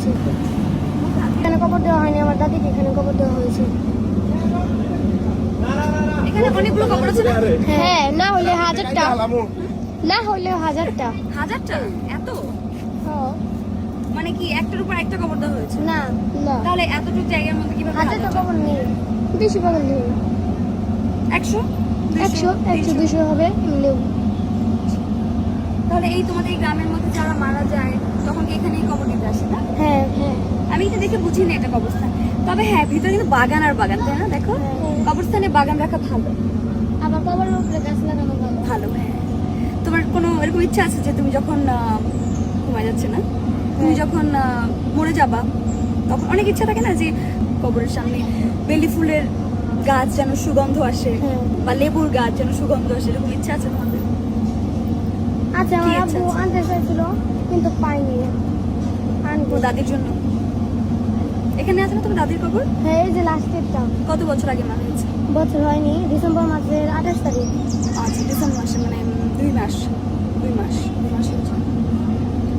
হয়েছে। এখানে কবর দেওয়া হয়নি, আমার দাদিকে এখানে কবর দেওয়া হয়েছে। এখানে অনেকগুলো কবর আছে না? হ্যাঁ, না হলে 1000টা, না হলে 1000টা। 1000টা? এত? হ্যাঁ। মানে কি একটার উপর একটা কবর দেওয়া হয়েছে? না না, তাহলে এতটুকু জায়গার মধ্যে কিভাবে 1000টা কবর নেই, বেশি কবর নেই। 100 100 100 200 হবে এমনিও। তাহলে এই তোমাদের এই গ্রামের মধ্যে যারা মারা যায় তখন কি এখানে কবর দিতে আসে না? হ্যাঁ হ্যাঁ। আমি এটা দেখে বুঝি না এটা কবরস্থান। তবে হ্যাঁ, ভিতরে কিন্তু বাগান আর বাগান, তাই না? দেখো কবরস্থানে বাগান রাখা ভালো। আবার কবরের উপরে গাছ লাগানো ভালো। ভালো, হ্যাঁ। তোমার কোনো এরকম ইচ্ছা আছে যে তুমি যখন ঘুমায় যাচ্ছে না, তুমি যখন মরে যাবা তখন অনেক ইচ্ছা থাকে না যে কবরের সামনে বেলি ফুলের গাছ যেন সুগন্ধ আসে, হ্যাঁ। বা লেবুর গাছ যেন সুগন্ধ আসে, এরকম ইচ্ছা আছে তোমাদের? আচ্ছা, আমার কি ইচ্ছা আব্বু আছে? আনতে চাইছিল কিন্তু পাইনি, আনবো। ও দাদির জন্য। এখানে আছে না তোমার দাদির কবর? হ্যাঁ, এই যে লাস্টেরটা। কত বছর আগে মারা গেছে? বছর হয়নি, ডিসেম্বর মাসের 28 তারিখ। আচ্ছা, ডিসেম্বর মাসে, মানে 2 মাস। 2 মাস হয়েছে।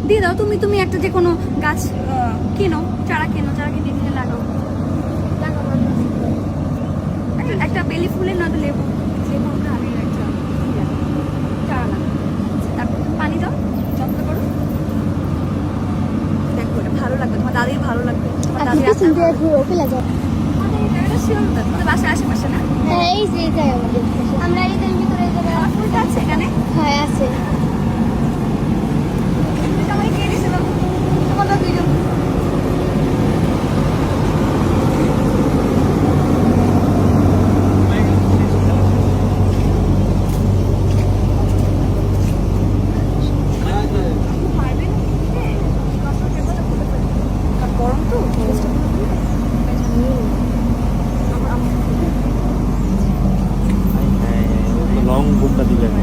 দিয়ে দাও, তুমি একটা যে কোনো গাছ কেনো, চারা কিনে কিনে লাগাও। একটা বেলি ফুলের, নয়তো লেবুর গাছের একটা চারা লাগাও। তারপর তুমি পানি দাও, যত্ন করো। দেখো, এটা ভালো লাগবে, তোমার দাদির ভালো লাগবে, তোমার দাদির কিছু দিয়ে ফেলে যাও। তোমাদের বাসার আশেপাশে না? হ্যাঁ, এই যে এটাই আমাদের। আমরা এদের ভিতরে এই জায়গায় আমার ফুলটা আছে এখানে। হ্যাঁ আছে। সবাই কে দিয়েছিল? তোমার দাদু দিল। গরম তো লং বুকটা দিলেন